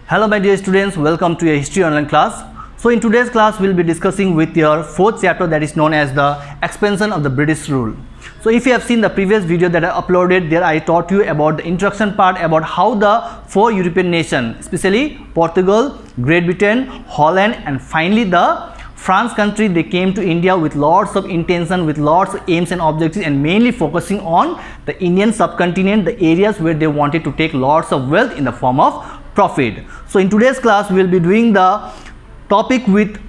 Hello my dear students, welcome to your history online class. So in today's class we will be discussing with your fourth chapter, that is known as the expansion of the British rule. So if you have seen the previous video that I uploaded, there I taught you about the introduction part about how the four European nations, especially Portugal, Great Britain, Holland and finally the France country, they came to India with lots of intention, with lots of aims and objectives, and mainly focusing on the Indian subcontinent, the areas where they wanted to take lots of wealth in the form of profit. So in today's class we will be doing the topic with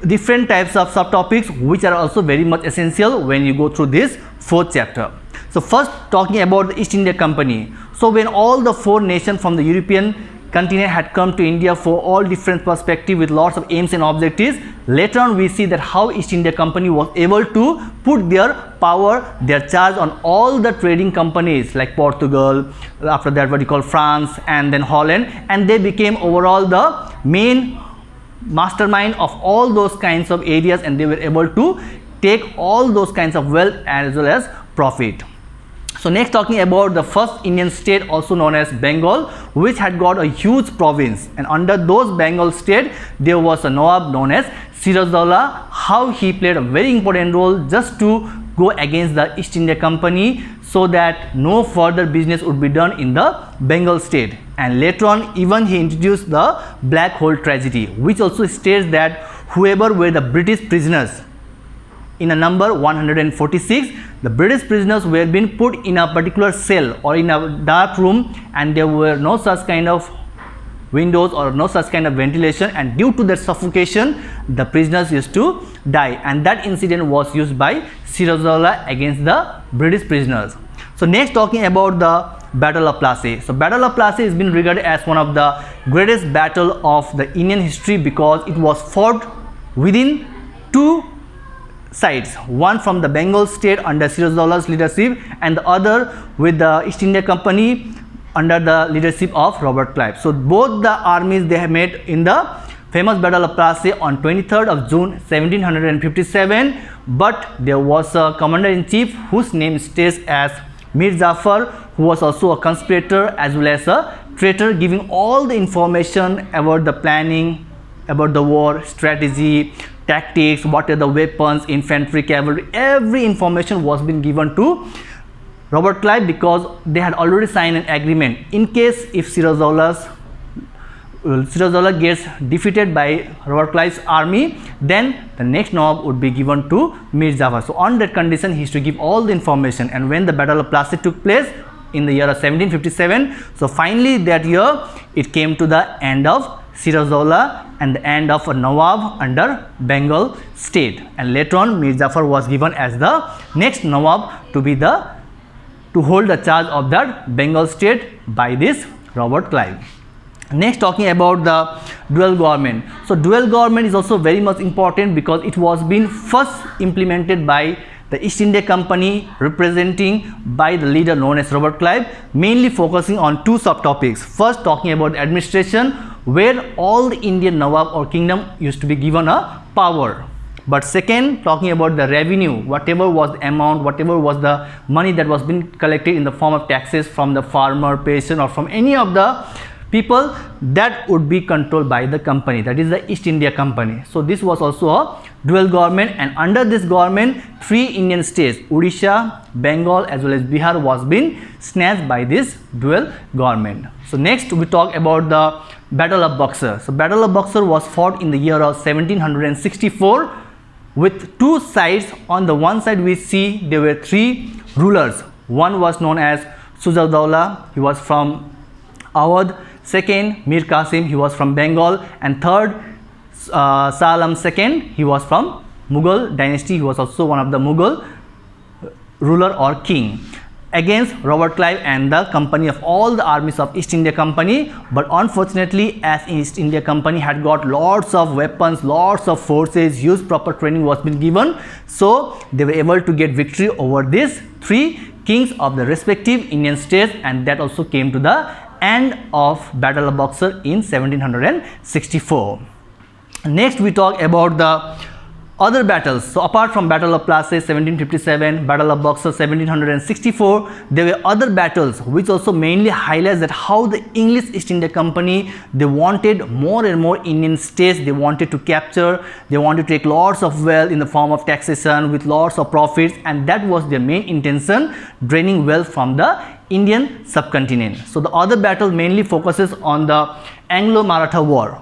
different types of subtopics which are also very much essential when you go through this fourth chapter. So first, talking about the East India Company. So when all the four nations from the European continent had come to India for all different perspectives with lots of aims and objectives, later on we see that how East India Company was able to put their power, their charge on all the trading companies like Portugal, after that what you call France and then Holland, and they became overall the main mastermind of all those kinds of areas, and they were able to take all those kinds of wealth as well as profit. So next, talking about the first Indian state, also known as Bengal, which had got a huge province, and under those Bengal state there was a Nawab known as Siraj-Dowla. How he played a very important role just to go against the East India Company so that no further business would be done in the Bengal state. And later on even he introduced the black hole tragedy, which also states that whoever were the British prisoners, in a number 146, the British prisoners were being put in a particular cell or in a dark room, and there were no such kind of windows or no such kind of ventilation, and due to that suffocation the prisoners used to die, and that incident was used by Siraj-Dowla against the British prisoners. So next, talking about the Battle of Plassey. So Battle of Plassey has been regarded as one of the greatest battle of the Indian history because it was fought within two sides, one from the Bengal state under Siraj-Dowla's leadership and the other with the East India Company under the leadership of Robert Clive. So both the armies, they have met in the famous Battle of Plassey on 23rd of June 1757, but there was a commander-in-chief whose name stays as Mir Jafar, who was also a conspirator as well as a traitor, giving all the information about the planning, about the war strategy, tactics, what are the weapons, infantry, cavalry, every information was being given to Robert Clive because they had already signed an agreement. In case if Siraj-Dowla gets defeated by Robert Clive's army, then the next Nawab would be given to Mir Jafar. So on that condition he used to give all the information, and when the Battle of Plassey took place in the year of 1757, so finally that year it came to the end of Siraj-Dowla and the end of a Nawab under Bengal state, and later on Mir Jafar was given as the next Nawab to hold the charge of that Bengal state by this Robert Clive. Next, talking about the dual government. So dual government is also very much important because it was being first implemented by the East India Company, representing by the leader known as Robert Clive, mainly focusing on two subtopics. First, talking about administration, where all the Indian Nawab or kingdom used to be given a power. But second, talking about the revenue, whatever was the amount, whatever was the money that was being collected in the form of taxes from the farmer, peasant or from any of the people, that would be controlled by the company, that is the East India Company. So this was also a dual government, and under this government three Indian states, Odisha, Bengal as well as Bihar, was being snatched by this dual government. So next we talk about the Battle of Buxar. So Battle of Buxar was fought in the year of 1764 with two sides. On the one side we see there were three rulers. One was known as Siraj-Dowla, he was from Awadh. Second, Mir Qasim, he was from Bengal, and third, Shah Alam II, he was from Mughal dynasty, he was also one of the Mughal ruler or king, against Robert Clive and the company of all the armies of East India Company. But unfortunately, as East India Company had got lots of weapons, lots of forces, huge proper training was being given, so they were able to get victory over these three kings of the respective Indian states, and that also came to the end of Battle of Buxar in 1764. Next we talk about the other battles. So apart from Battle of Plassey 1757, Battle of Buxar 1764, there were other battles which also mainly highlights that how the English East India Company, they wanted more and more Indian states, they wanted to capture, they wanted to take lots of wealth in the form of taxation with lots of profits, and that was their main intention, draining wealth from the Indian subcontinent. So the other battle mainly focuses on the Anglo-Maratha War.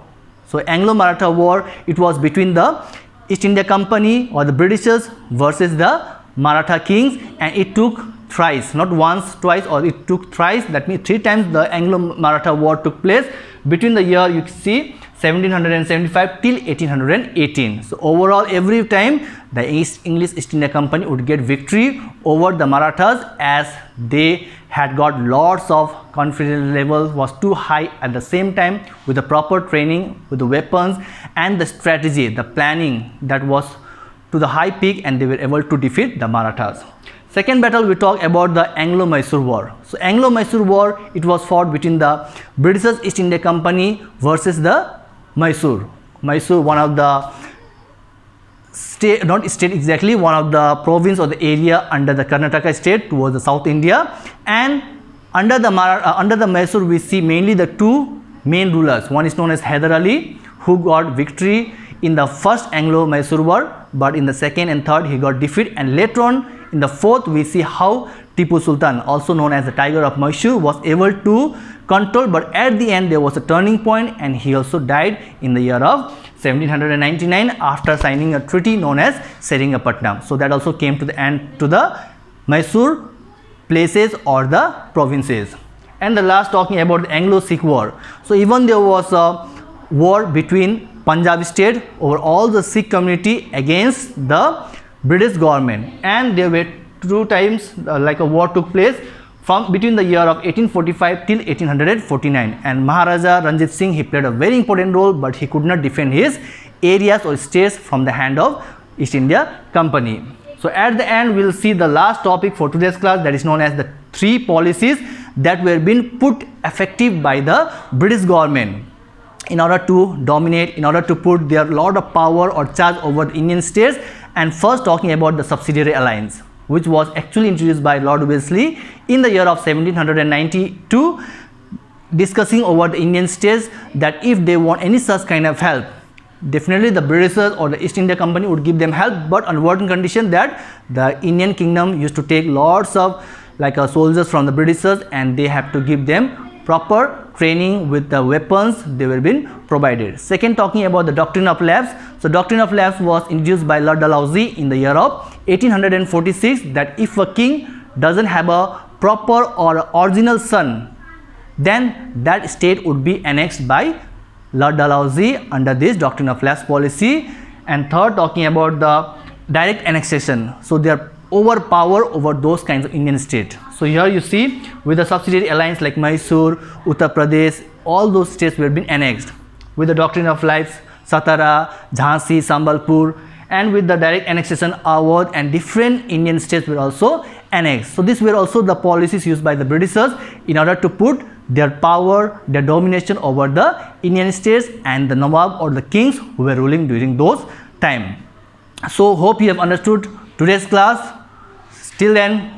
So Anglo-Maratha War, it was between the East India Company or the Britishers versus the Maratha kings, and it took thrice, not once, twice, or it took thrice, that means 3 times the Anglo-Maratha War took place between the year, you see, 1775 till 1818. So overall, every time the English East India Company would get victory over the Marathas, as they had got lots of confidence level was too high at the same time, with the proper training, with the weapons and the strategy, the planning that was to the high peak, and they were able to defeat the Marathas. Second battle, we talk about the Anglo-Mysore War. So Anglo-Mysore War, it was fought between the British East India Company versus the Mysore, one of the state, not state exactly, one of the province or the area under the Karnataka state towards the South India. And under the Mysore, we see mainly the 2 main rulers. One is known as Hyder Ali, who got victory in the first Anglo-Mysore War, but in the second and third he got defeat, and later on in the fourth we see how Tipu Sultan, also known as the Tiger of Mysore, was able to control, but at the end there was a turning point, and he also died in the year of 1799 after signing a treaty known as Seringapatam. So that also came to the end to the Mysore places or the provinces. And the last, talking about the Anglo-Sikh War. So even there was a war between Punjab state over all the Sikh community against the British government, and there were 2 times like a war took place from between the year of 1845 till 1849, and Maharaja Ranjit Singh, he played a very important role, but he could not defend his areas or states from the hand of East India Company. So at the end we will see the last topic for today's class, that is known as the 3 policies that were being put effective by the British government in order to dominate, in order to put their lot of power or charge over the Indian states. And first, talking about the subsidiary alliance, which was actually introduced by Lord Wellesley in the year of 1792, discussing over the Indian states that if they want any such kind of help, definitely the Britishers or the East India Company would give them help, but on one condition, that the Indian kingdom used to take lots of soldiers from the Britishers, and they have to give them proper training with the weapons they were being provided. Second, talking about the doctrine of lapse. So doctrine of lapse was introduced by Lord Dalhousie in the year of 1846, that if a king doesn't have a proper or original son, then that state would be annexed by Lord Dalhousie under this doctrine of lapse policy. And third, talking about the direct annexation. So their overpower over those kinds of Indian states. So here you see, with the subsidiary alliance like Mysore, Uttar Pradesh, all those states were being annexed. With the doctrine of lapse, Satara, Jhansi, Sambalpur, and with the direct annexation, Awadh and different Indian states were also annexed. So these were also the policies used by the Britishers in order to put their power, their domination over the Indian states and the Nawab or the kings who were ruling during those time. So hope you have understood today's class. Till then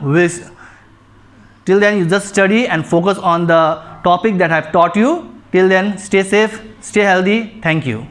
you just study and focus on the topic that I have taught you. Till then, stay safe, stay healthy. Thank you.